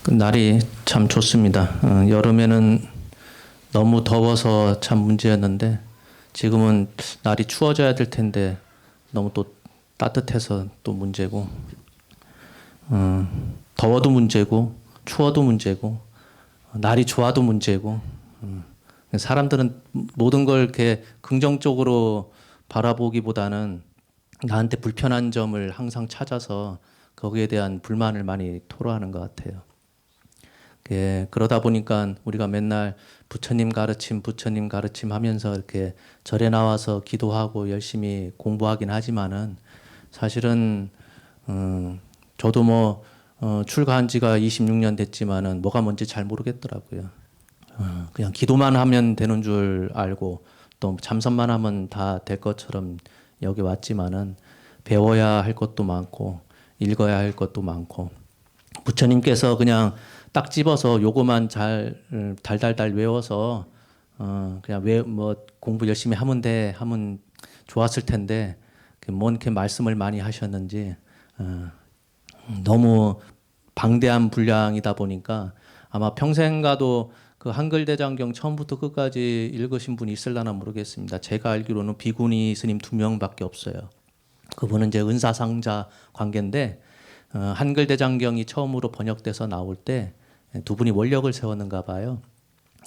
그 날이 참 좋습니다. 여름에는 너무 더워서 참 문제였는데 지금은 날이 추워져야 될 텐데 너무 또 따뜻해서 또 문제고, 더워도 문제고 추워도 문제고 날이 좋아도 문제고. 사람들은 모든 걸 이렇게 긍정적으로 바라보기보다는 나한테 불편한 점을 항상 찾아서 거기에 대한 불만을 많이 토로하는 것 같아요. 예, 그러다 보니까 우리가 맨날 부처님 가르침 하면서 이렇게 절에 나와서 기도하고 열심히 공부하긴 하지만은 사실은 저도 출가한 지가 26년 됐지만은 뭐가 뭔지 잘 모르겠더라고요. 그냥 기도만 하면 되는 줄 알고 또 참선만 하면 다 될 것처럼 여기 왔지만은 배워야 할 것도 많고 읽어야 할 것도 많고, 부처님께서 그냥 딱 집어서 요거만 잘 달달달 외워서 그냥 공부 열심히 하면 돼 하면 좋았을 텐데 뭔 이렇게 말씀을 많이 하셨는지 너무 방대한 분량이다 보니까 아마 평생 가도 그 한글대장경 처음부터 끝까지 읽으신 분이 있을라나 모르겠습니다. 제가 알기로는 비구니 스님 2명밖에 없어요. 그분은 이제 은사상자 관계인데 한글대장경이 처음으로 번역돼서 나올 때 두 분이 원력을 세웠는가 봐요.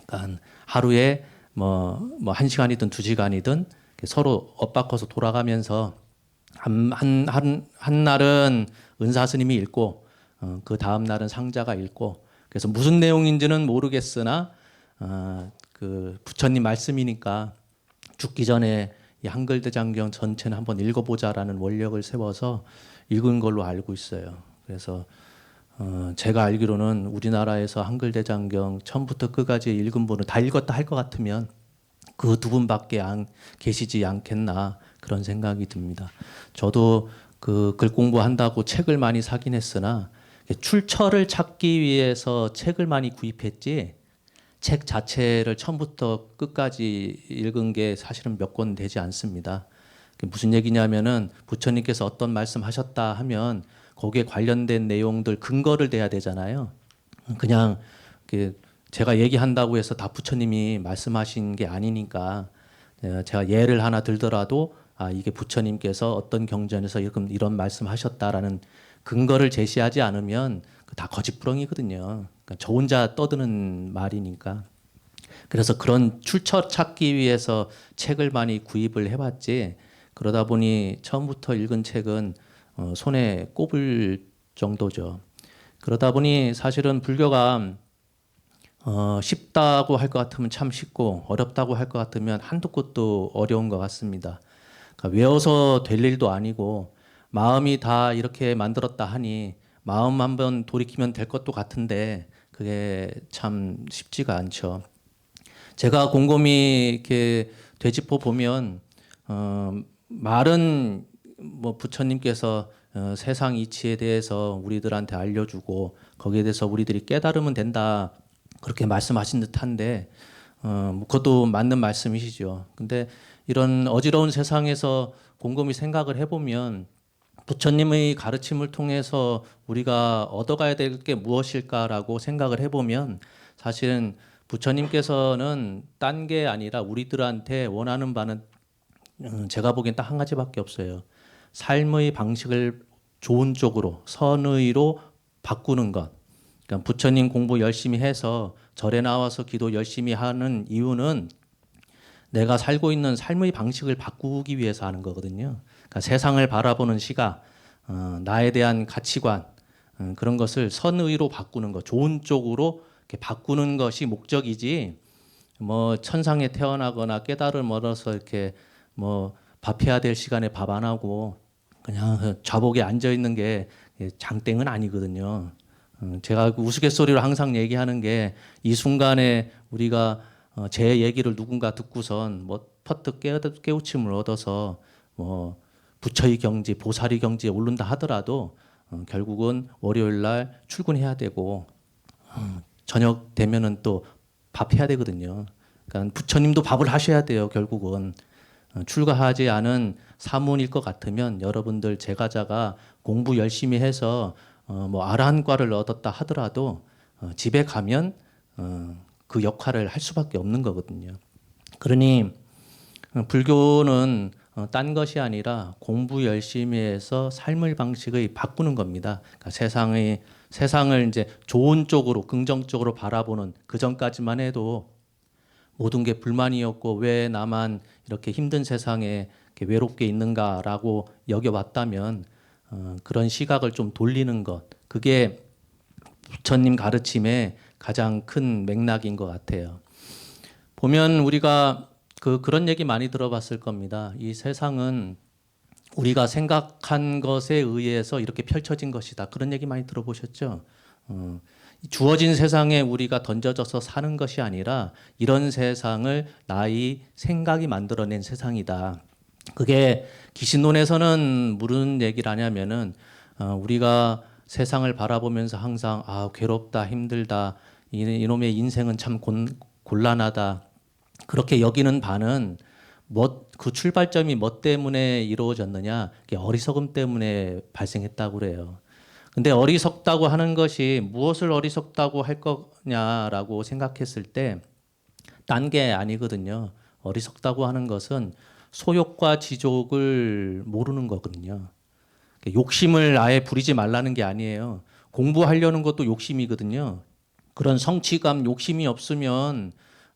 그러니까 하루에 한 시간이든 2시간이든 서로 엇바꿔서 돌아가면서 한 날은 은사 스님이 읽고 그 다음 날은 상자가 읽고, 그래서 무슨 내용인지는 모르겠으나 그 부처님 말씀이니까 죽기 전에 이 한글대장경 전체는 한번 읽어보자라는 원력을 세워서 읽은 걸로 알고 있어요. 그래서 제가 알기로는 우리나라에서 한글대장경 처음부터 끝까지 읽은 분은 다 읽었다 할 것 같으면 그 두 분밖에 계시지 않겠나 그런 생각이 듭니다. 저도 그 글 공부한다고 책을 많이 사긴 했으나 출처를 찾기 위해서 책을 많이 구입했지 책 자체를 처음부터 끝까지 읽은 게 사실은 몇 권 되지 않습니다. 무슨 얘기냐면은 부처님께서 어떤 말씀 하셨다 하면 거기에 관련된 내용들 근거를 대야 되잖아요. 그냥 제가 얘기한다고 해서 다 부처님이 말씀하신 게 아니니까 제가 예를 하나 들더라도 이게 부처님께서 어떤 경전에서 이런 말씀하셨다라는 근거를 제시하지 않으면 다 거짓부렁이거든요. 그러니까 저 혼자 떠드는 말이니까. 그래서 그런 출처 찾기 위해서 책을 많이 구입을 해봤지, 그러다 보니 처음부터 읽은 책은 손에 꼽을 정도죠. 그러다 보니 사실은 불교가 쉽다고 할 것 같으면 참 쉽고 어렵다고 할 것 같으면 한두 곳도 어려운 것 같습니다. 그러니까 외워서 될 일도 아니고 마음이 다 이렇게 만들었다 하니 마음 한번 돌이키면 될 것도 같은데 그게 참 쉽지가 않죠. 제가 곰곰이 이렇게 되짚어 보면 말은 부처님께서 세상 이치에 대해서 우리들한테 알려주고 거기에 대해서 우리들이 깨달으면 된다 그렇게 말씀하신 듯한데 그것도 맞는 말씀이시죠. 근데 이런 어지러운 세상에서 곰곰이 생각을 해보면 부처님의 가르침을 통해서 우리가 얻어가야 될 게 무엇일까라고 생각을 해보면 사실은 부처님께서는 딴 게 아니라 우리들한테 원하는 바는 제가 보기엔 딱 한 가지밖에 없어요. 삶의 방식을 좋은 쪽으로 선의로 바꾸는 것. 그러니까 부처님 공부 열심히 해서 절에 나와서 기도 열심히 하는 이유는 내가 살고 있는 삶의 방식을 바꾸기 위해서 하는 거거든요. 그러니까 세상을 바라보는 시각, 나에 대한 가치관, 그런 것을 선의로 바꾸는 것, 좋은 쪽으로 이렇게 바꾸는 것이 목적이지, 천상에 태어나거나 깨달음을 얻어서 이렇게 밥해야 될 시간에 밥 안 하고 그냥 좌복에 앉아 있는 게 장땡은 아니거든요. 제가 우스갯소리로 항상 얘기하는 게 이 순간에 우리가 제 얘기를 누군가 듣고선 퍼뜩 깨우침을 얻어서 부처의 경지, 보살의 경지에 오른다 하더라도 결국은 월요일 날 출근해야 되고 저녁 되면은 또 밥해야 되거든요. 그러니까 부처님도 밥을 하셔야 돼요. 결국은 출가하지 않은 사문일 것 같으면 여러분들 제가자가 공부 열심히 해서 아라한과를 얻었다 하더라도 집에 가면 그 역할을 할 수밖에 없는 거거든요. 그러니 불교는 딴 것이 아니라 공부 열심히 해서 삶의 방식을 바꾸는 겁니다. 그러니까 세상을 이제 좋은 쪽으로 긍정적으로 바라보는 그 전까지만 해도 모든 게 불만이었고 왜 나만 이렇게 힘든 세상에 이렇게 외롭게 있는가라고 여겨왔다면 그런 시각을 좀 돌리는 것 그게 부처님 가르침의 가장 큰 맥락인 것 같아요. 보면 우리가 그런 얘기 많이 들어봤을 겁니다. 이 세상은 우리가 생각한 것에 의해서 이렇게 펼쳐진 것이다. 그런 얘기 많이 들어보셨죠? 주어진 세상에 우리가 던져져서 사는 것이 아니라 이런 세상을 나의 생각이 만들어낸 세상이다. 그게 기신론에서는 무슨 얘기를 하냐면은 우리가 세상을 바라보면서 항상 괴롭다, 힘들다, 이놈의 인생은 참 곤란하다. 그렇게 여기는 바는 그 출발점이 뭐 때문에 이루어졌느냐? 어리석음 때문에 발생했다고 그래요. 근데 어리석다고 하는 것이 무엇을 어리석다고 할 거냐라고 생각했을 때 딴 게 아니거든요. 어리석다고 하는 것은 소욕과 지족을 모르는 거거든요. 욕심을 아예 부리지 말라는 게 아니에요. 공부하려는 것도 욕심이거든요. 그런 성취감, 욕심이 없으면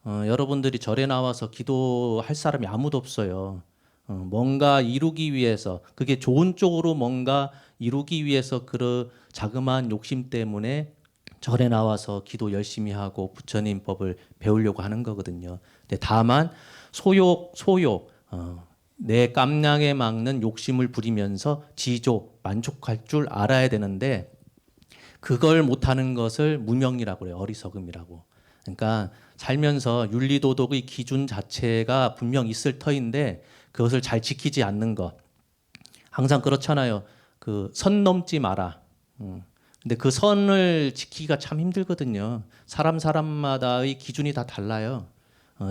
여러분들이 절에 나와서 기도할 사람이 아무도 없어요. 뭔가 이루기 위해서 그게 좋은 쪽으로 뭔가 이루기 위해서 그 자그마한 욕심 때문에 절에 나와서 기도 열심히 하고 부처님 법을 배우려고 하는 거거든요. 근데 다만 소욕, 내 깜냥에 막는 욕심을 부리면서 지조, 만족할 줄 알아야 되는데 그걸 못하는 것을 무명이라고 그래요. 어리석음이라고. 그러니까 살면서 윤리도덕의 기준 자체가 분명 있을 터인데 그것을 잘 지키지 않는 것. 항상 그렇잖아요. 그 선 넘지 마라. 근데 그 선을 지키기가 참 힘들거든요. 사람마다의 기준이 다 달라요.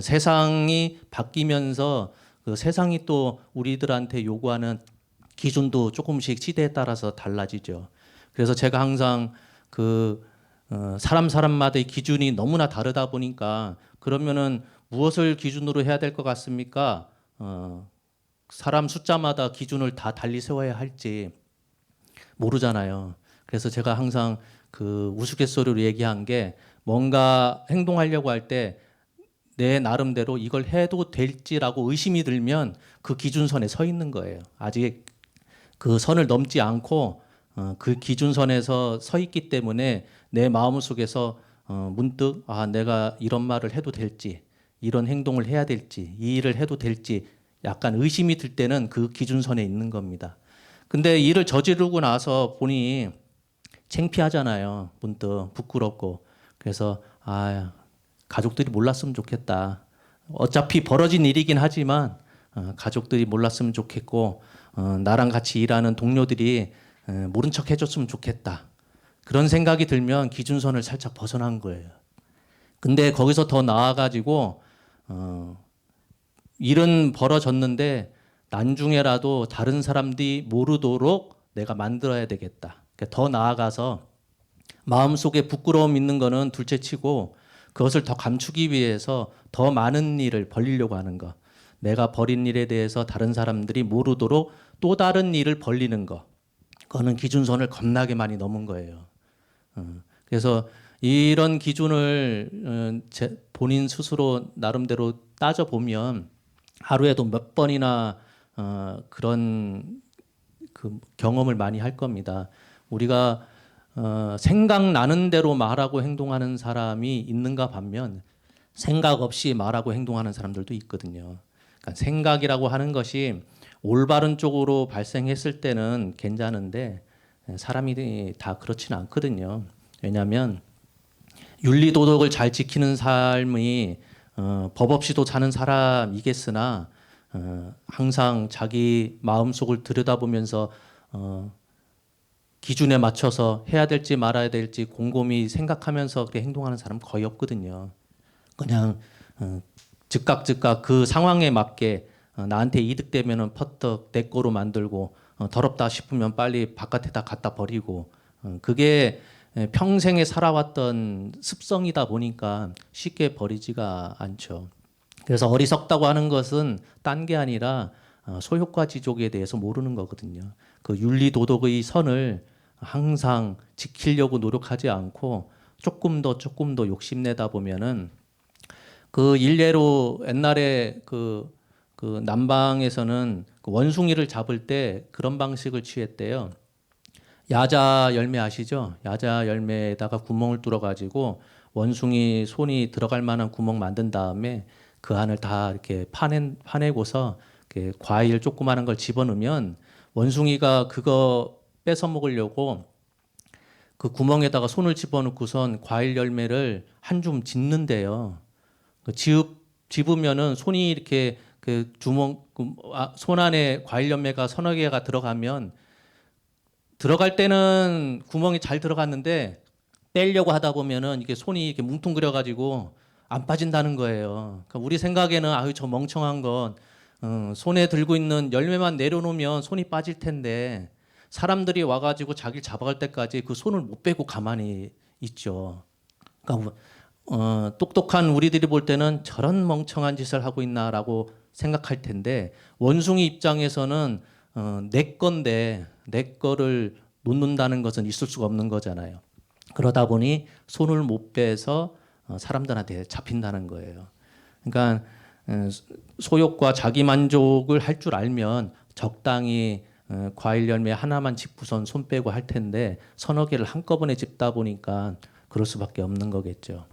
세상이 바뀌면서 그 세상이 또 우리들한테 요구하는 기준도 조금씩 시대에 따라서 달라지죠. 그래서 제가 항상 사람마다의 기준이 너무나 다르다 보니까 그러면은 무엇을 기준으로 해야 될 것 같습니까? 사람 숫자마다 기준을 다 달리 세워야 할지 모르잖아요. 그래서 제가 항상 그 우스갯소리로 얘기한 게 뭔가 행동하려고 할 때 내 나름대로 이걸 해도 될지라고 의심이 들면 그 기준선에 서 있는 거예요. 아직 그 선을 넘지 않고 그 기준선에서 서 있기 때문에 내 마음속에서 문득 내가 이런 말을 해도 될지 이런 행동을 해야 될지 이 일을 해도 될지 약간 의심이 들 때는 그 기준선에 있는 겁니다. 근데 일을 저지르고 나서 보니 창피하잖아요. 문득 부끄럽고. 그래서 가족들이 몰랐으면 좋겠다. 어차피 벌어진 일이긴 하지만 가족들이 몰랐으면 좋겠고 나랑 같이 일하는 동료들이 모른 척 해줬으면 좋겠다. 그런 생각이 들면 기준선을 살짝 벗어난 거예요. 근데 거기서 더 나아가지고 일은 벌어졌는데 나중에라도 다른 사람들이 모르도록 내가 만들어야 되겠다. 그러니까 더 나아가서 마음속에 부끄러움 있는 거는 둘째치고 그것을 더 감추기 위해서 더 많은 일을 벌리려고 하는 거. 내가 벌인 일에 대해서 다른 사람들이 모르도록 또 다른 일을 벌리는 거. 그거는 기준선을 겁나게 많이 넘은 거예요. 그래서 이런 기준을 본인 스스로 나름대로 따져보면 하루에도 몇 번이나 그런 그 경험을 많이 할 겁니다. 우리가 생각나는 대로 말하고 행동하는 사람이 있는가 반면 생각 없이 말하고 행동하는 사람들도 있거든요. 그러니까 생각이라고 하는 것이 올바른 쪽으로 발생했을 때는 괜찮은데 사람이 다 그렇지는 않거든요. 왜냐하면 윤리도덕을 잘 지키는 삶이 법 없이도 사는 사람이겠으나 항상 자기 마음속을 들여다보면서 기준에 맞춰서 해야 될지 말아야 될지 곰곰이 생각하면서 그렇게 행동하는 사람 거의 없거든요. 그냥 즉각 그 상황에 맞게 나한테 이득되면은 퍼뜩 내 거로 만들고 더럽다 싶으면 빨리 바깥에다 갖다 버리고 그게 평생에 살아왔던 습성이다 보니까 쉽게 버리지가 않죠. 그래서 어리석다고 하는 것은 딴 게 아니라 소효과 지족에 대해서 모르는 거거든요. 그 윤리 도덕의 선을 항상 지키려고 노력하지 않고 조금 더 욕심내다 보면은 그 일례로 옛날에 그 남방에서는 그 원숭이를 잡을 때 그런 방식을 취했대요. 야자 열매 아시죠? 야자 열매에다가 구멍을 뚫어 가지고 원숭이 손이 들어갈 만한 구멍 만든 다음에 그 안을 다 이렇게 파내고서 이렇게 과일 조그마한 걸 집어넣으면 원숭이가 그거 뺏어 먹으려고 그 구멍에다가 손을 집어넣고선 과일 열매를 한 줌 집는데요. 집으면은 손이 이렇게 그 주먹 손 안에 과일 열매가 서너 개가 들어가면 들어갈 때는 구멍이 잘 들어갔는데 떼려고 하다 보면은 이게 손이 이렇게 뭉퉁그려 가지고 안 빠진다는 거예요. 그러니까 우리 생각에는 아유 저 멍청한 건 손에 들고 있는 열매만 내려놓으면 손이 빠질 텐데 사람들이 와가지고 자기를 잡아갈 때까지 그 손을 못 빼고 가만히 있죠. 그러니까 똑똑한 우리들이 볼 때는 저런 멍청한 짓을 하고 있나라고 생각할 텐데 원숭이 입장에서는 내 건데 내 거를 놓는다는 것은 있을 수가 없는 거잖아요. 그러다 보니 손을 못 빼서 사람들한테 잡힌다는 거예요. 그러니까 소욕과 자기 만족을 할 줄 알면 적당히 과일 열매 하나만 집고선 손 빼고 할 텐데 서너 개를 한꺼번에 집다 보니까 그럴 수밖에 없는 거겠죠.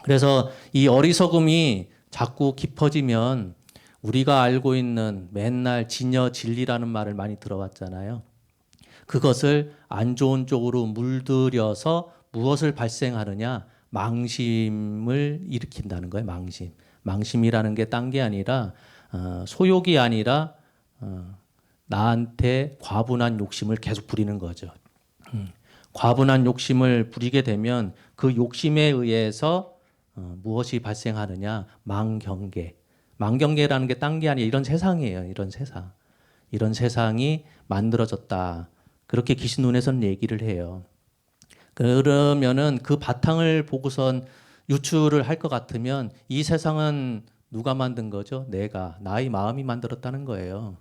그래서 이 어리석음이 자꾸 깊어지면 우리가 알고 있는 맨날 진여 진리라는 말을 많이 들어봤잖아요. 그것을 안 좋은 쪽으로 물들여서 무엇을 발생하느냐? 망심을 일으킨다는 거예요. 망심. 망심이라는 게 딴 게 아니라 소욕이 아니라 나한테 과분한 욕심을 계속 부리는 거죠. 과분한 욕심을 부리게 되면 그 욕심에 의해서 무엇이 발생하느냐? 망경계. 망경계라는 게 딴 게 아니라 이런 세상이에요. 이런 세상. 이런 세상이 만들어졌다. 그렇게 귀신 눈에서는 얘기를 해요. 그러면은 그 바탕을 보고선 유추를 할 것 같으면 이 세상은 누가 만든 거죠? 내가, 나의 마음이 만들었다는 거예요.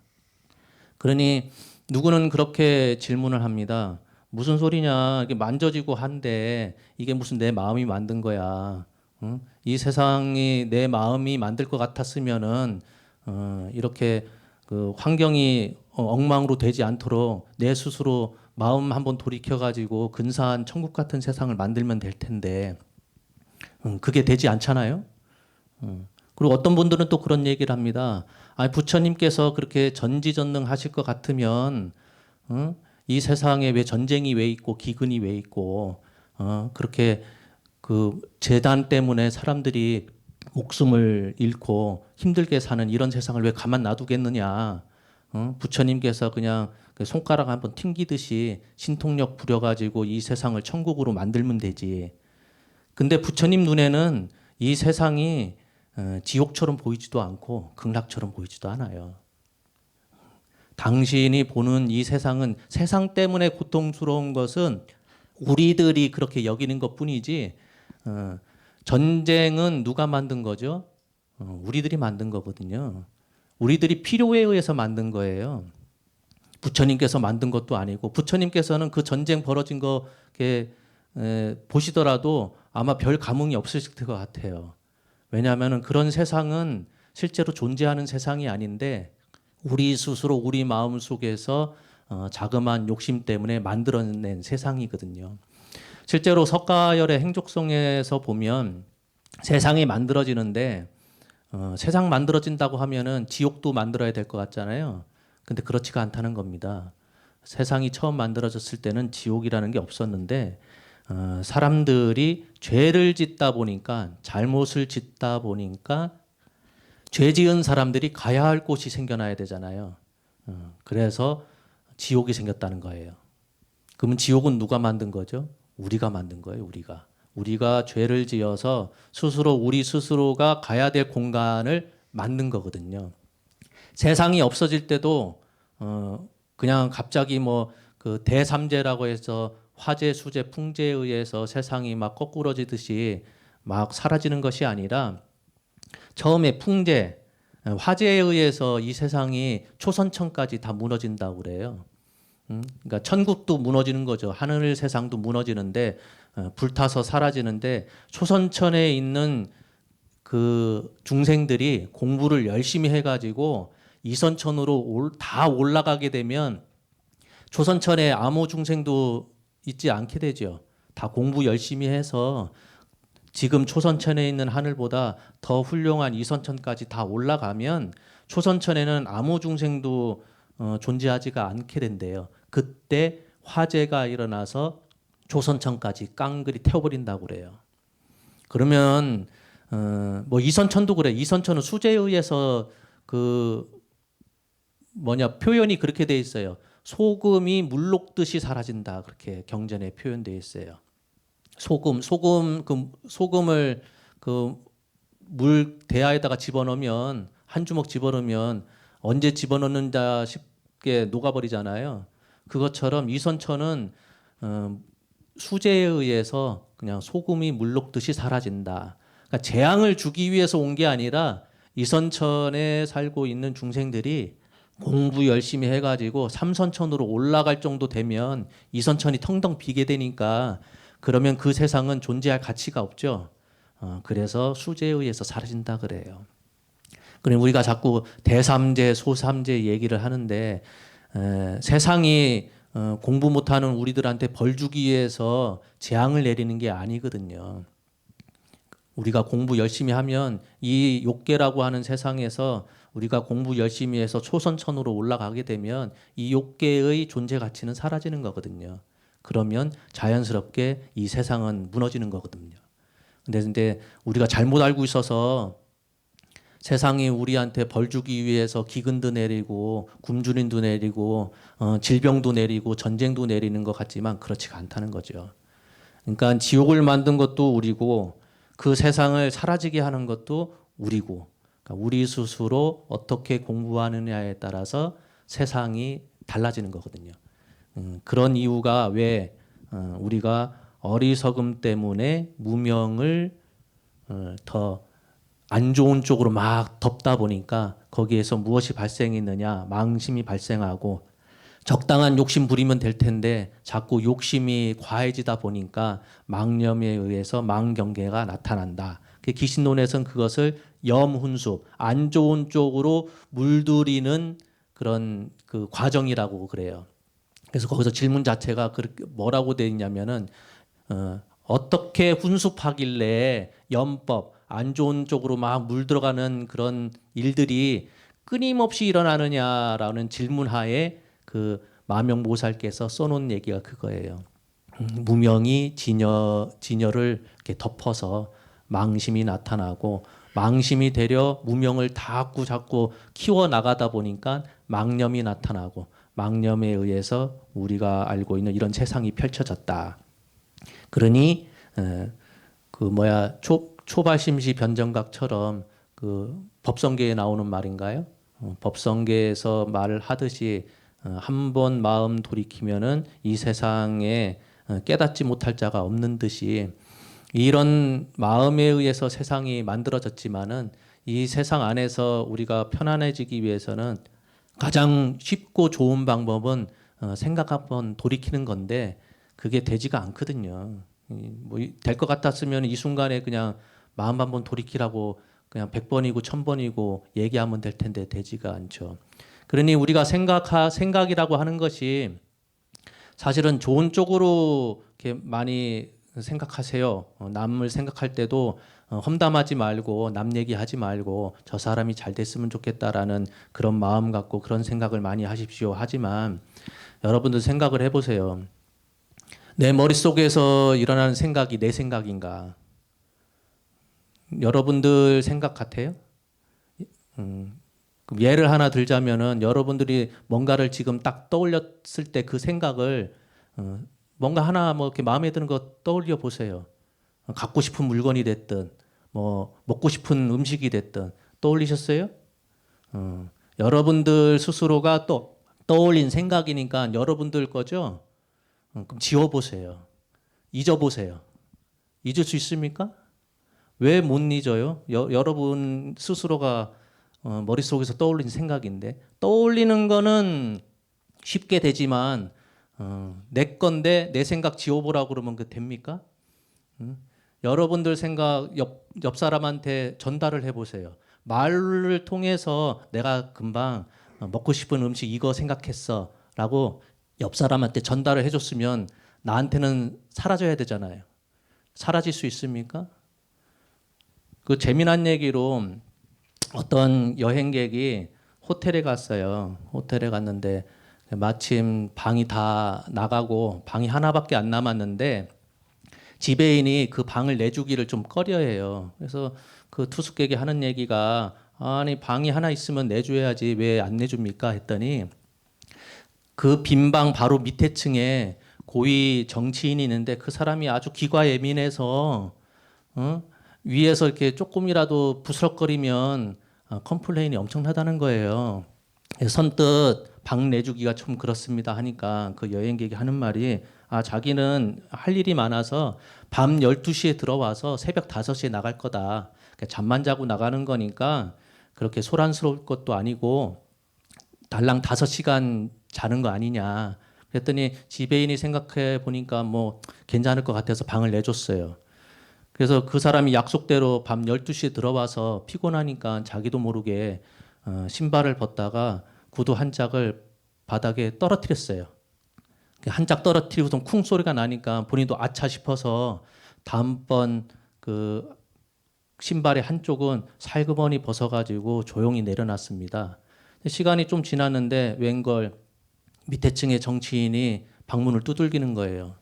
그러니 누구는 그렇게 질문을 합니다. 무슨 소리냐? 이게 만져지고 한데 이게 무슨 내 마음이 만든 거야? 응? 이 세상이 내 마음이 만들 것 같았으면은 이렇게 그 환경이 엉망으로 되지 않도록 내 스스로 마음 한번 돌이켜 가지고 근사한 천국 같은 세상을 만들면 될 텐데 그게 되지 않잖아요. 그리고 어떤 분들은 또 그런 얘기를 합니다. 아니, 부처님께서 그렇게 전지전능하실 것 같으면 이 세상에 왜 전쟁이 왜 있고 기근이 왜 있고 그렇게 그 재단 때문에 사람들이 목숨을 잃고 힘들게 사는 이런 세상을 왜 가만 놔두겠느냐. 부처님께서 그냥 그 손가락 한번 튕기듯이 신통력 부려가지고 이 세상을 천국으로 만들면 되지. 근데 부처님 눈에는 이 세상이 지옥처럼 보이지도 않고 극락처럼 보이지도 않아요. 당신이 보는 이 세상은 세상 때문에 고통스러운 것은 우리들이 그렇게 여기는 것뿐이지 전쟁은 누가 만든 거죠? 우리들이 만든 거거든요. 우리들이 필요에 의해서 만든 거예요. 부처님께서 만든 것도 아니고 부처님께서는 그 전쟁 벌어진 거 보시더라도 아마 별 감흥이 없으실 것 같아요. 왜냐하면 그런 세상은 실제로 존재하는 세상이 아닌데 우리 스스로 우리 마음 속에서 자그마한 욕심 때문에 만들어낸 세상이거든요. 실제로 석가열의 행족성에서 보면 세상이 만들어지는데 세상 만들어진다고 하면은 지옥도 만들어야 될 것 같잖아요. 근데 그렇지가 않다는 겁니다. 세상이 처음 만들어졌을 때는 지옥이라는 게 없었는데 사람들이 죄를 짓다 보니까 잘못을 짓다 보니까 죄 지은 사람들이 가야 할 곳이 생겨나야 되잖아요. 그래서 지옥이 생겼다는 거예요. 그러면 지옥은 누가 만든 거죠? 우리가 만든 거예요. 우리가 죄를 지어서 스스로 우리 스스로가 가야 될 공간을 만든 거거든요. 세상이 없어질 때도 그냥 갑자기 뭐 그 대삼재라고 해서 화재, 수재, 풍재에 의해서 세상이 막 거꾸러지듯이 막 사라지는 것이 아니라 처음에 풍재, 화재에 의해서 이 세상이 초선천까지 다 무너진다고 그래요. 그러니까 천국도 무너지는 거죠. 하늘 세상도 무너지는데 불타서 사라지는데 초선천에 있는 그 중생들이 공부를 열심히 해가지고 이선천으로 다 올라가게 되면 초선천에 아무 중생도 있지 않게 되죠. 다 공부 열심히 해서 지금 초선천에 있는 하늘보다 더 훌륭한 이선천까지 다 올라가면 초선천에는 아무 중생도 존재하지가 않게 된대요. 그때 화재가 일어나서 초선천까지 깡그리 태워버린다고 그래요. 그러면 뭐 이선천도 그래. 이선천은 수재에 의해서 표현이 그렇게 돼 있어요. 소금이 물 녹듯이 사라진다. 그렇게 경전에 표현되어 있어요. 소금을 물 대야에다가 집어넣으면 한 주먹 집어넣으면 언제 집어넣는다 쉽게 녹아버리잖아요. 그것처럼 이선천은 수재에 의해서 그냥 소금이 물 녹듯이 사라진다. 그러니까 재앙을 주기 위해서 온 게 아니라 이선천에 살고 있는 중생들이 공부 열심히 해가지고 삼선천으로 올라갈 정도 되면 이선천이 텅텅 비게 되니까 그러면 그 세상은 존재할 가치가 없죠. 그래서 수재에 의해서 사라진다 그래요. 그럼 우리가 자꾸 대삼재, 소삼재 얘기를 하는데 세상이 공부 못하는 우리들한테 벌 주기 위해서 재앙을 내리는 게 아니거든요. 우리가 공부 열심히 하면 이 욕계라고 하는 세상에서 우리가 공부 열심히 해서 초선천으로 올라가게 되면 이 욕계의 존재 가치는 사라지는 거거든요. 그러면 자연스럽게 이 세상은 무너지는 거거든요. 근데 우리가 잘못 알고 있어서 세상이 우리한테 벌 주기 위해서 기근도 내리고 굶주림도 내리고 질병도 내리고 전쟁도 내리는 것 같지만 그렇지가 않다는 거죠. 그러니까 지옥을 만든 것도 우리고 그 세상을 사라지게 하는 것도 우리고 그러니까 우리 스스로 어떻게 공부하느냐에 따라서 세상이 달라지는 거거든요. 그런 이유가 왜 우리가 어리석음 때문에 무명을 더 안 좋은 쪽으로 막 덮다 보니까 거기에서 무엇이 발생했느냐 망심이 발생하고 적당한 욕심 부리면 될 텐데 자꾸 욕심이 과해지다 보니까 망념에 의해서 망경계가 나타난다. 기신론에서는 그것을 염훈습 안 좋은 쪽으로 물들이는 그런 그 과정이라고 그래요. 그래서 거기서 질문 자체가 그렇게 뭐라고 되어 있냐면은 어떻게 훈습하길래 염법 안 좋은 쪽으로 막 물들어가는 그런 일들이 끊임없이 일어나느냐라는 질문하에 그 마명보살께서 써놓은 얘기가 그거예요. 무명이 진여를 이렇게 덮어서 망심이 나타나고 망심이 되려 무명을 자꾸 키워 나가다 보니까 망념이 나타나고 망념에 의해서 우리가 알고 있는 이런 세상이 펼쳐졌다. 그러니 초발심시 변정각처럼 그 법성계에 나오는 말인가요? 법성계에서 말을 하듯이 한 번 마음 돌이키면은 이 세상에 깨닫지 못할 자가 없는 듯이 이런 마음에 의해서 세상이 만들어졌지만은 이 세상 안에서 우리가 편안해지기 위해서는 가장 쉽고 좋은 방법은 생각 한번 돌이키는 건데 그게 되지가 않거든요. 될 것 같았으면 이 순간에 그냥 마음 한번 돌이키라고 그냥 100번이고 1000번이고 얘기하면 될 텐데 되지가 않죠. 그러니 우리가 생각이라고 하는 것이 사실은 좋은 쪽으로 이렇게 많이 생각하세요. 남을 생각할 때도 험담하지 말고 남 얘기하지 말고 저 사람이 잘 됐으면 좋겠다라는 그런 마음 갖고 그런 생각을 많이 하십시오. 하지만 여러분들 생각을 해보세요. 내 머릿속에서 일어나는 생각이 내 생각인가? 여러분들 생각 같아요? 예를 하나 들자면은 여러분들이 뭔가를 지금 딱 떠올렸을 때 그 생각을 뭔가 하나 뭐 이렇게 마음에 드는 거 떠올려 보세요. 갖고 싶은 물건이 됐든 뭐 먹고 싶은 음식이 됐든 떠올리셨어요? 여러분들 스스로가 또 떠올린 생각이니까 여러분들 거죠. 그럼 지워보세요. 잊어보세요. 잊을 수 있습니까? 왜 못 잊어요? 여러분 스스로가 머릿속에서 떠올린 생각인데 떠올리는 거는 쉽게 되지만 내 건데 내 생각 지워보라고 그러면 그 됩니까? 음? 여러분들 생각 옆 사람한테 전달을 해보세요. 말을 통해서 내가 금방 먹고 싶은 음식 이거 생각했어 라고 옆 사람한테 전달을 해줬으면 나한테는 사라져야 되잖아요. 사라질 수 있습니까? 그 재미난 얘기로 어떤 여행객이 호텔에 갔어요. 호텔에 갔는데 마침 방이 다 나가고 방이 하나밖에 안 남았는데 지배인이 그 방을 내주기를 좀 꺼려해요. 그래서 그 투숙객이 하는 얘기가 아니 방이 하나 있으면 내줘야지 왜 안 내줍니까? 했더니 그 빈 방 바로 밑에 층에 고위 정치인이 있는데 그 사람이 아주 귀가 예민해서 어? 위에서 이렇게 조금이라도 부스럭거리면 컴플레인이 엄청나다는 거예요. 그래서 선뜻 방 내주기가 좀 그렇습니다 하니까 그 여행객이 하는 말이 자기는 할 일이 많아서 밤 12시에 들어와서 새벽 5시에 나갈 거다. 그러니까 잠만 자고 나가는 거니까 그렇게 소란스러울 것도 아니고 달랑 5시간 자는 거 아니냐. 그랬더니 지배인이 생각해 보니까 뭐 괜찮을 것 같아서 방을 내줬어요. 그래서 그 사람이 약속대로 밤 12시에 들어와서 피곤하니까 자기도 모르게 신발을 벗다가 구두 한 짝을 바닥에 떨어뜨렸어요. 한 짝 떨어뜨리고서 쿵 소리가 나니까 본인도 아차 싶어서 다음번 그 신발의 한쪽은 살그머니 벗어가지고 조용히 내려놨습니다. 시간이 좀 지났는데 웬걸 밑에 층의 정치인이 방문을 두들기는 거예요.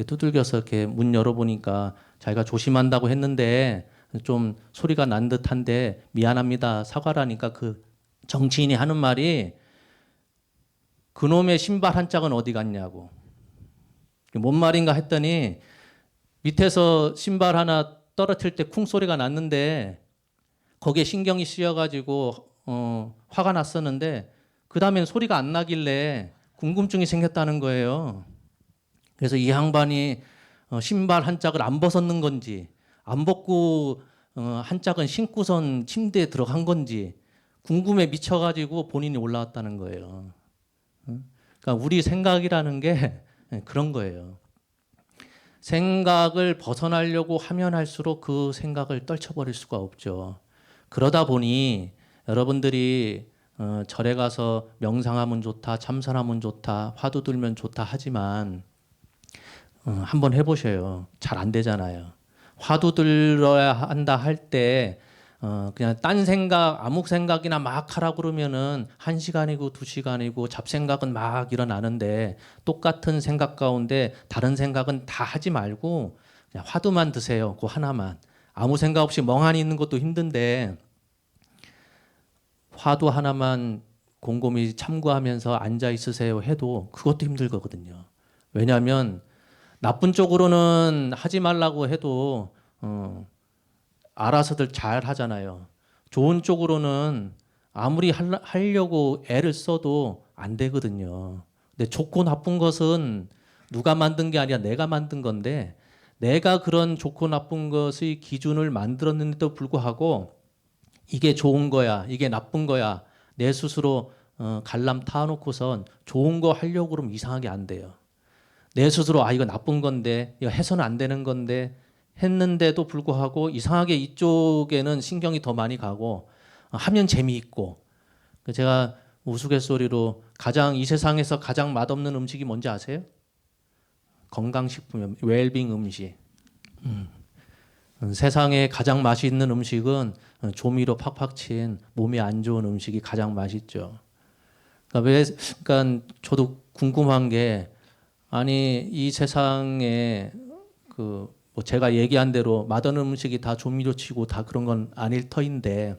두들겨서 이렇게 문 열어보니까 자기가 조심한다고 했는데 좀 소리가 난 듯한데 미안합니다. 사과라니까 그 정치인이 하는 말이 그놈의 신발 한 짝은 어디 갔냐고. 뭔 말인가 했더니 밑에서 신발 하나 떨어뜨릴 때 쿵 소리가 났는데 거기에 신경이 쓰여가지고 화가 났었는데 그 다음엔 소리가 안 나길래 궁금증이 생겼다는 거예요. 그래서 이 양반이 신발 한 짝을 안 벗었는 건지 안 벗고 한 짝은 신고선 침대에 들어간 건지 궁금해 미쳐가지고 본인이 올라왔다는 거예요. 그러니까 우리 생각이라는 게 그런 거예요. 생각을 벗어나려고 하면 할수록 그 생각을 떨쳐버릴 수가 없죠. 그러다 보니 여러분들이 절에 가서 명상하면 좋다, 참선하면 좋다, 화두 들면 좋다 하지만 한번 해보셔요. 잘 안 되잖아요. 화두 들어야 한다 할 때 그냥 딴 생각, 아무 생각이나 막 하라 그러면은 1시간이고 2시간이고 잡생각은 막 일어나는데 똑같은 생각 가운데 다른 생각은 다 하지 말고 그냥 화두만 드세요. 그 하나만. 아무 생각 없이 멍하니 있는 것도 힘든데 화두 하나만 곰곰이 참고하면서 앉아 있으세요 해도 그것도 힘들 거거든요. 왜냐하면 나쁜 쪽으로는 하지 말라고 해도 알아서들 잘 하잖아요. 좋은 쪽으로는 아무리 하려고 애를 써도 안 되거든요. 근데 좋고 나쁜 것은 누가 만든 게 아니라 내가 만든 건데 내가 그런 좋고 나쁜 것의 기준을 만들었는데도 불구하고 이게 좋은 거야, 이게 나쁜 거야 내 스스로 갈람 타놓고선 좋은 거 하려고 그러면 이상하게 안 돼요. 내 스스로 이거 나쁜 건데 이거 해서는 안 되는 건데 했는데도 불구하고 이상하게 이쪽에는 신경이 더 많이 가고 하면 재미있고 제가 우스갯소리로 이 세상에서 가장 맛없는 음식이 뭔지 아세요? 건강식품, 웰빙 음식. 세상에 가장 맛있는 음식은 조미료 팍팍 친 몸에 안 좋은 음식이 가장 맛있죠. 그러니까 저도 궁금한 게 아니 이 세상에 뭐 제가 얘기한 대로 맛없는 음식이 다 조미료 치고 다 그런 건 아닐 터인데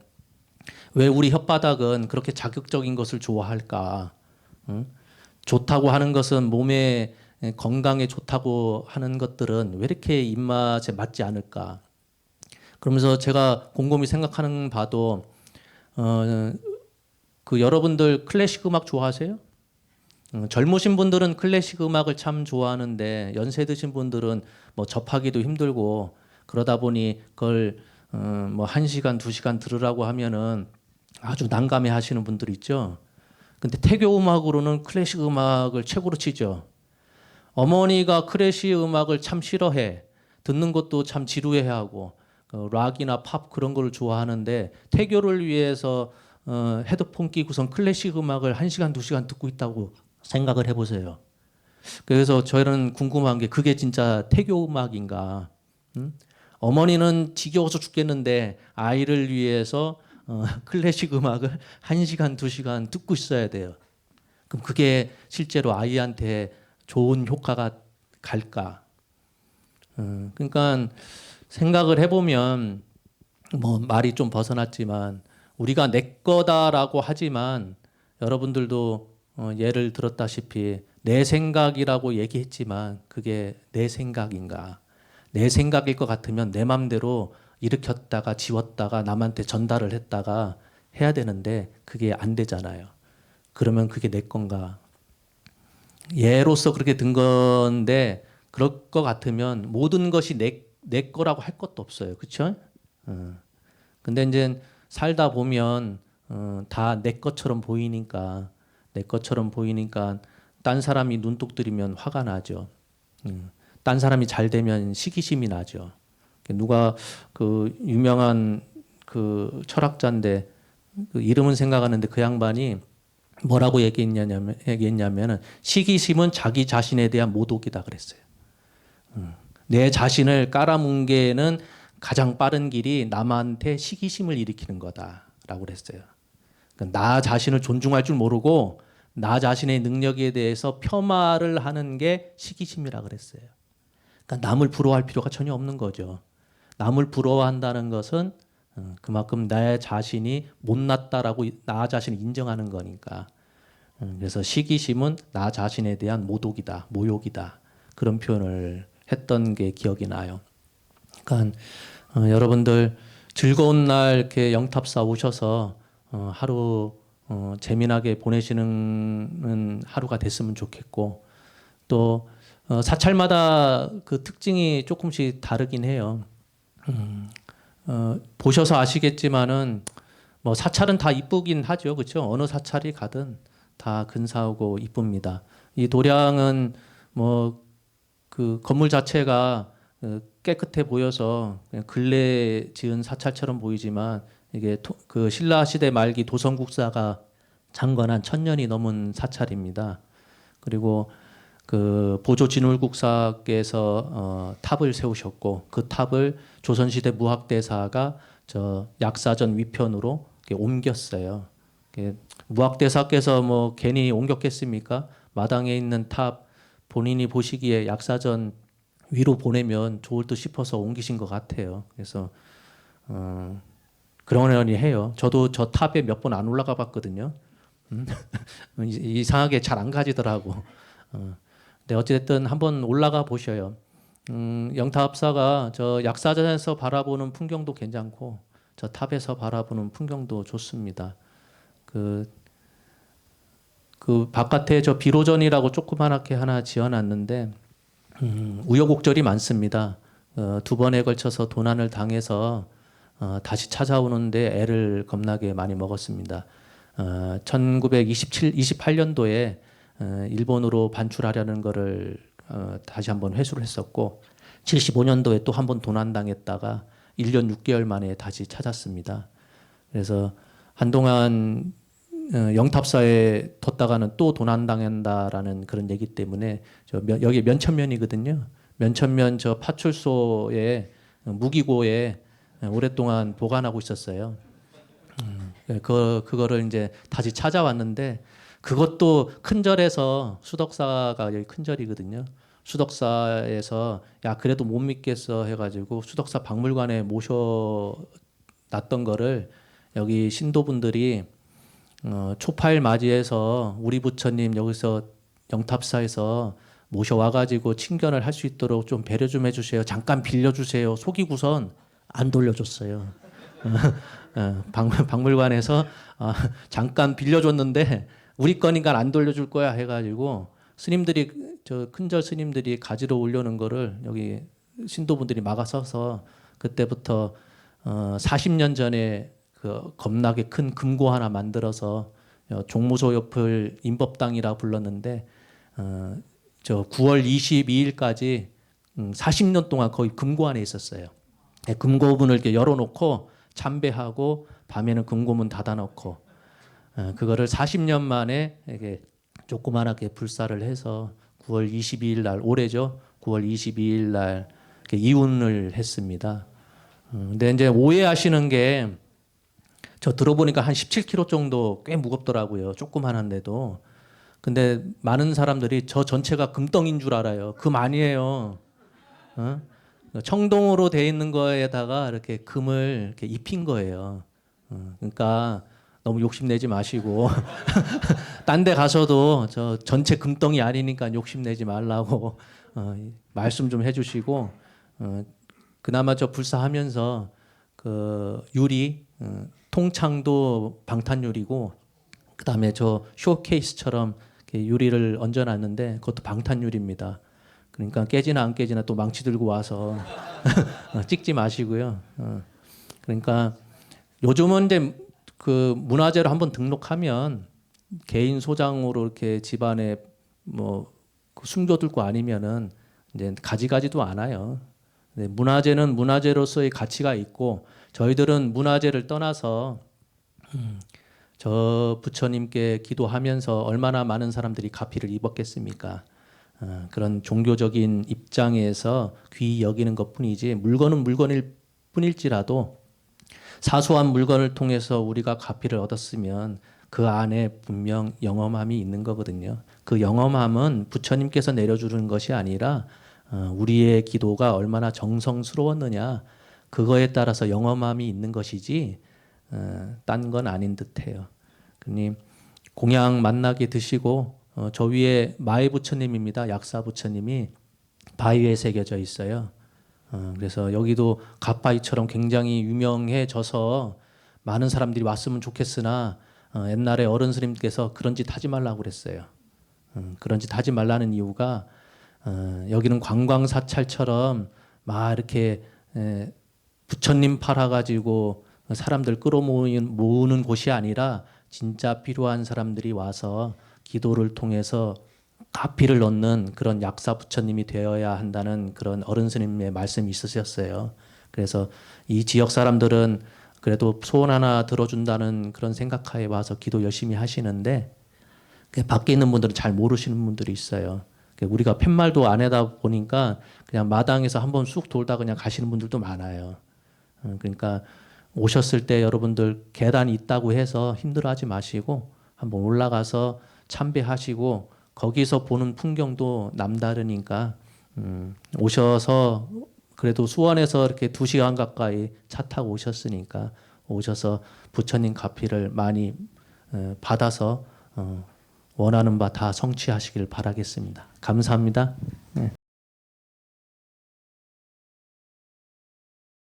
왜 우리 혓바닥은 그렇게 자극적인 것을 좋아할까? 응? 좋다고 하는 것은 몸에 건강에 좋다고 하는 것들은 왜 이렇게 입맛에 맞지 않을까? 그러면서 제가 곰곰이 생각하는 바도 그 여러분들 클래식 음악 좋아하세요? 젊으신 분들은 클래식 음악을 참 좋아하는데 연세 드신 분들은 뭐 접하기도 힘들고 그러다 보니 그걸 뭐 1시간, 2시간 들으라고 하면은 아주 난감해 하시는 분들 있죠. 근데 태교 음악으로는 클래식 음악을 최고로 치죠. 어머니가 클래식 음악을 참 싫어해. 듣는 것도 참 지루해하고 락이나 팝 그런 걸 좋아하는데 태교를 위해서 헤드폰 끼고선 클래식 음악을 1시간, 2시간 듣고 있다고 생각을 해보세요. 그래서 저는 궁금한 게 그게 진짜 태교 음악인가? 음? 어머니는 지겨워서 죽겠는데 아이를 위해서 클래식 음악을 1시간, 2시간 듣고 있어야 돼요. 그럼 그게 실제로 아이한테 좋은 효과가 갈까? 그러니까 생각을 해보면 뭐 말이 좀 벗어났지만 우리가 내 거다라고 하지만 여러분들도 예를 들었다시피 내 생각이라고 얘기했지만 그게 내 생각인가? 내 생각일 것 같으면 내 맘대로 일으켰다가 지웠다가 남한테 전달을 했다가 해야 되는데 그게 안 되잖아요. 그러면 그게 내 건가? 예로서 그렇게 든 건데 그럴 것 같으면 모든 것이 내 거라고 할 것도 없어요. 그렇죠? 근데 이제 살다 보면 다 내 것처럼 보이니까 내 것처럼 보이니까 딴 사람이 눈독 들이면 화가 나죠. 딴 사람이 잘 되면 시기심이 나죠. 누가 그 유명한 그 철학자인데 그 이름은 생각하는데 그 양반이 뭐라고 얘기했냐면은 시기심은 자기 자신에 대한 모독이다 그랬어요. 내 자신을 깔아뭉개는 가장 빠른 길이 남한테 시기심을 일으키는 거다라고 그랬어요. 그러니까 나 자신을 존중할 줄 모르고 나 자신의 능력에 대해서 폄하를 하는 게 시기심이라 그랬어요. 그러니까 남을 부러워할 필요가 전혀 없는 거죠. 남을 부러워한다는 것은 그만큼 내 자신이 못났다라고 나 자신을 인정하는 거니까. 그래서 시기심은 나 자신에 대한 모독이다, 모욕이다 그런 표현을 했던 게 기억이 나요. 그러니까 여러분들 즐거운 날 이렇게 영탑사 오셔서 하루 재미나게 보내시는 하루가 됐으면 좋겠고 또 사찰마다 그 특징이 조금씩 다르긴 해요. 보셔서 아시겠지만은 뭐 사찰은 다 이쁘긴 하죠, 그렇죠? 어느 사찰이 가든 다 근사하고 이쁩니다. 이 도량은 뭐 그 건물 자체가 깨끗해 보여서 그냥 근래 지은 사찰처럼 보이지만 이게 그 신라 시대 말기 도성국사가 창건한 1000년이 넘은 사찰입니다. 그리고 그 보조 진울국사께서 탑을 세우셨고 그 탑을 조선시대 무학대사가 저 약사전 위편으로 옮겼어요. 무학대사께서 뭐 괜히 옮겼겠습니까? 마당에 있는 탑 본인이 보시기에 약사전 위로 보내면 좋을 듯 싶어서 옮기신 것 같아요. 그래서 그러려니 해요. 저도 저 탑에 몇 번 안 올라가 봤거든요. 이상하게 잘 안 가지더라고. 근데 어찌됐든 한번 올라가 보셔요. 영탑사가 저 약사전에서 바라보는 풍경도 괜찮고 저 탑에서 바라보는 풍경도 좋습니다. 그 바깥에 저 비로전이라고 조그맣게 하나 지어놨는데 우여곡절이 많습니다. 2번에 걸쳐서 도난을 당해서 다시 찾아오는데 애를 겁나게 많이 먹었습니다. 1928년도에 일본으로 반출하려는 거를 다시 한번 회수를 했었고 75년도에 또 한번 도난당했다가 1년 6개월 만에 다시 찾았습니다. 그래서 한동안 영탑사에 뒀다가는 또 도난당한다라는 그런 얘기 때문에 여기 면천면이거든요. 면천면 저 파출소에 무기고에 오랫동안 보관하고 있었어요. 그거를 이제 다시 찾아왔는데 그것도 큰절에서 수덕사가 여기 큰절이거든요. 수덕사에서 야 그래도 못 믿겠어 해가지고 수덕사 박물관에 모셔놨던 거를 여기 신도분들이 초파일 맞이해서 우리 부처님 여기서 영탑사에서 모셔와가지고 친견을 할 수 있도록 좀 배려 좀 해주세요. 잠깐 빌려주세요. 속이고선 안 돌려줬어요. 박물관에서 잠깐 빌려줬는데 우리 거니까 안 돌려줄 거야 해가지고 스님들이 저 큰절 스님들이 가지러 올려는 거를 여기 신도분들이 막아서서 그때부터 40년 전에 그 겁나게 큰 금고 하나 만들어서 종무소 옆을 인법당이라 불렀는데 저 9월 22일까지 40년 동안 거의 금고 안에 있었어요. 금고문을 이렇게 열어놓고 참배하고 밤에는 금고문 닫아놓고 그거를 40년 만에 이렇게 조그만하게 불사를 해서 9월 22일 날 올해죠. 9월 22일 날 이운을 했습니다. 근데 이제 오해하시는 게 저 들어보니까 한 17kg 정도 꽤 무겁더라고요. 조그만한데도. 근데 많은 사람들이 저 전체가 금덩인 줄 알아요. 금 아니에요. 어? 청동으로 돼 있는 거에다가 이렇게 금을 이렇게 입힌 거예요. 그러니까 너무 욕심내지 마시고 딴 데 가서도 저 전체 금덩이 아니니까 욕심내지 말라고 말씀 좀 해주시고 그나마 저 불사하면서 그 유리 통창도 방탄유리고 그다음에 저 쇼케이스처럼 이렇게 유리를 얹어놨는데 그것도 방탄유리입니다. 그러니까 깨지나 안 깨지나 또 망치 들고 와서 찍지 마시고요. 그러니까 요즘은 이제 그 문화재로 한번 등록하면 개인 소장으로 이렇게 집안에 뭐 숨겨둘 거 아니면은 이제 가지가지도 않아요. 문화재는 문화재로서의 가치가 있고 저희들은 문화재를 떠나서 저 부처님께 기도하면서 얼마나 많은 사람들이 가피를 입었겠습니까? 그런 종교적인 입장에서 귀히 여기는 것뿐이지 물건은 물건일 뿐일지라도 사소한 물건을 통해서 우리가 가피를 얻었으면 그 안에 분명 영험함이 있는 거거든요. 그 영험함은 부처님께서 내려주는 것이 아니라 우리의 기도가 얼마나 정성스러웠느냐 그거에 따라서 영험함이 있는 것이지 딴 건 아닌 듯해요. 그님 공양 만나게 드시고 저 위에 마의 부처님입니다. 약사 부처님이 바위에 새겨져 있어요. 그래서 여기도 갓바위처럼 굉장히 유명해져서 많은 사람들이 왔으면 좋겠으나 옛날에 어른 스님께서 그런 짓 하지 말라고 그랬어요. 그런 짓 하지 말라는 이유가 여기는 관광사찰처럼 막 이렇게 부처님 팔아가지고 사람들 끌어모으는 곳이 아니라 진짜 필요한 사람들이 와서 기도를 통해서 가피를 얻는 그런 약사 부처님이 되어야 한다는 그런 어른 스님의 말씀이 있으셨어요. 그래서 이 지역 사람들은 그래도 소원 하나 들어준다는 그런 생각하에 와서 기도 열심히 하시는데 밖에 있는 분들은 잘 모르시는 분들이 있어요. 우리가 팻말도 안 해다 보니까 그냥 마당에서 한번 쑥 돌다 그냥 가시는 분들도 많아요. 그러니까 오셨을 때 여러분들 계단이 있다고 해서 힘들어하지 마시고 한번 올라가서 참배하시고 거기서 보는 풍경도 남다르니까 오셔서 그래도 수원에서 이렇게 2시간 가까이 차 타고 오셨으니까 오셔서 부처님 가피를 많이 받아서 원하는 바 다 성취하시길 바라겠습니다. 감사합니다.